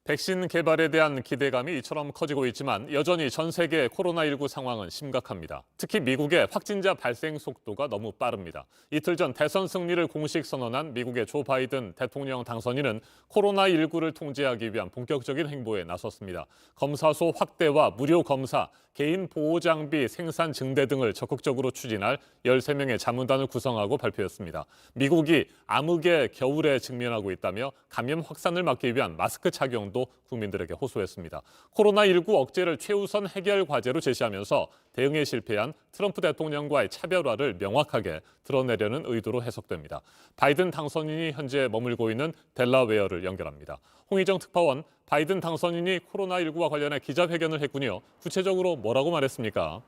백신 개발에 대한 기대감이 이처럼 커지고 있지만 여전히 전 세계 코로나19 상황은 심각합니다. 특히 미국의 확진자 발생 속도가 너무 빠릅니다. 이틀 전 대선 승리를 공식 선언한 미국의 조 바이든 대통령 당선인은 코로나19를 통제하기 위한 본격적인 행보에 나섰습니다. 검사소 확대와 무료 검사, 개인 보호 장비 생산 증대 등을 적극적으로 추진할 13명의 자문단을 구성하고 발표했습니다. 미국이 암흑의 겨울에 직면하고 있다며 감염 확산을 막기 위한 마스크 착용도 국민들에게 호소했습니다. 코로나19 억제를 최우선 해결 과제로 제시하면서 대응에 실패한 트럼프 대통령과의 차별화를 명확하게 드러내려는 의도로 해석됩니다. 바이든 당선인이 현재 머물고 있는 델라웨어를 연결합니다. 홍희정 특파원, 바이든 당선인이 코로나19와 관련해 기자회견을 했군요. 구체적으로 뭐라고 말했습니까?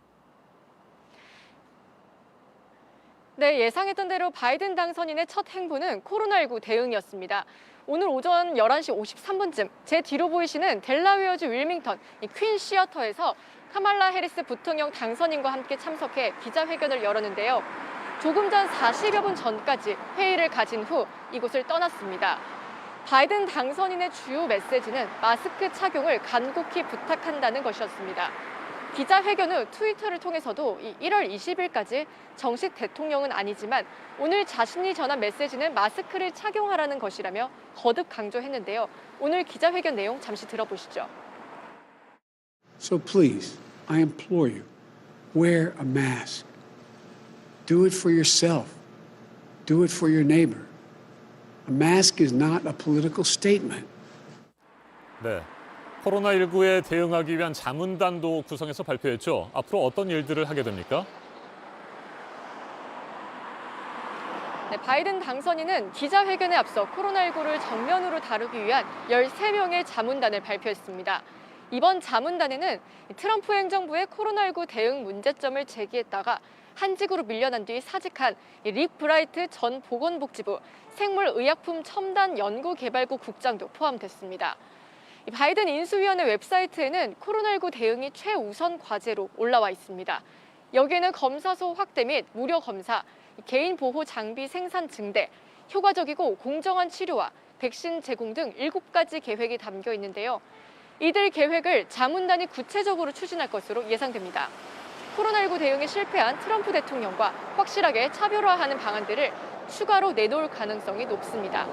네, 예상했던 대로 바이든 당선인의 첫 행보는 코로나19 대응이었습니다. 오늘 오전 11시 53분쯤 제 뒤로 보이시는 델라웨어주 윌밍턴 퀸 시어터에서 카말라 해리스 부통령 당선인과 함께 참석해 기자회견을 열었는데요. 조금 전 40여 분 전까지 회의를 가진 후 이곳을 떠났습니다. 바이든 당선인의 주요 메시지는 마스크 착용을 간곡히 부탁한다는 것이었습니다. 기자회견 후 트위터를 통해서도 1월 20일까지 정식 대통령은 아니지만 오늘 자신이 전한 메시지는 마스크를 착용하라는 것이라며 거듭 강조했는데요. 오늘 기자회견 내용 잠시 들어보시죠. So please, I implore you, wear a mask. Do it for yourself. Do it for your neighbor. A mask is not a political statement. 네. 코로나19에 대응하기 위한 자문단도 구성해서 발표했죠. 앞으로 어떤 일들을 하게 됩니까? 네, 바이든 당선인은 기자회견에 앞서 코로나19를 정면으로 다루기 위한 13명의 자문단을 발표했습니다. 이번 자문단에는 트럼프 행정부의 코로나19 대응 문제점을 제기했다가 한직으로 밀려난 뒤 사직한 릭 브라이트 전 보건복지부 생물의약품 첨단연구개발국 국장도 포함됐습니다. 바이든 인수위원회 웹사이트에는 코로나19 대응이 최우선 과제로 올라와 있습니다. 여기에는 검사소 확대 및 무료 검사, 개인 보호 장비 생산 증대, 효과적이고 공정한 치료와 백신 제공 등 7가지 계획이 담겨 있는데요. 이들 계획을 자문단이 구체적으로 추진할 것으로 예상됩니다. 코로나19 대응에 실패한 트럼프 대통령과 확실하게 차별화하는 방안들을 추가로 내놓을 가능성이 높습니다.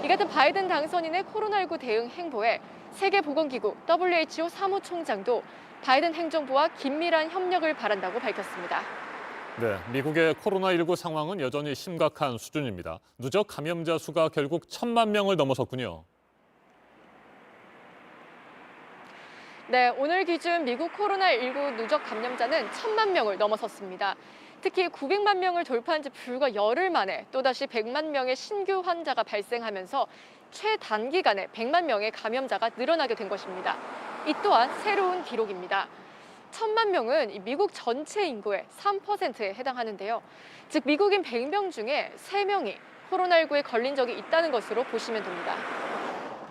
이 같은 바이든 당선인의 코로나19 대응 행보에 세계보건기구 WHO 사무총장도 바이든 행정부와 긴밀한 협력을 바란다고 밝혔습니다. 네, 미국의 코로나19 상황은 여전히 심각한 수준입니다. 누적 감염자 수가 결국 1,000만 명을 넘어섰군요. 네, 오늘 기준 미국 코로나19 누적 감염자는 1,000만 명을 넘어섰습니다. 특히 900만 명을 돌파한 지 불과 열흘 만에 또다시 100만 명의 신규 환자가 발생하면서 최단기간에 100만 명의 감염자가 늘어나게 된 것입니다. 이 또한 새로운 기록입니다. 1,000만 명은 미국 전체 인구의 3%에 해당하는데요. 즉 미국인 100명 중에 3명이 코로나19에 걸린 적이 있다는 것으로 보시면 됩니다.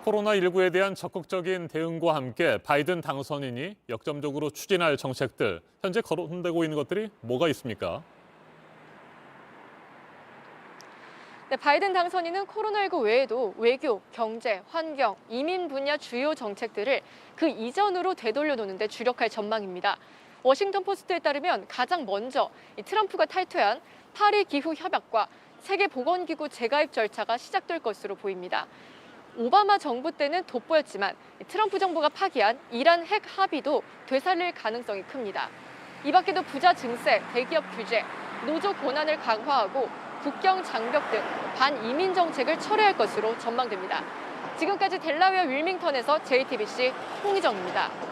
코로나19에 대한 적극적인 대응과 함께 바이든 당선인이 역점적으로 추진할 정책들, 현재 거론되고 있는 것들이 뭐가 있습니까? 네, 바이든 당선인은 코로나19 외에도 외교, 경제, 환경, 이민 분야 주요 정책들을 그 이전으로 되돌려놓는 데 주력할 전망입니다. 워싱턴 포스트에 따르면 가장 먼저 트럼프가 탈퇴한 파리 기후 협약과 세계보건기구 재가입 절차가 시작될 것으로 보입니다. 오바마 정부 때는 돋보였지만 트럼프 정부가 파기한 이란 핵 합의도 되살릴 가능성이 큽니다. 이 밖에도 부자 증세, 대기업 규제, 노조 권한을 강화하고 국경 장벽 등 반이민 정책을 철회할 것으로 전망됩니다. 지금까지 델라웨어 윌밍턴에서 JTBC 홍희정입니다.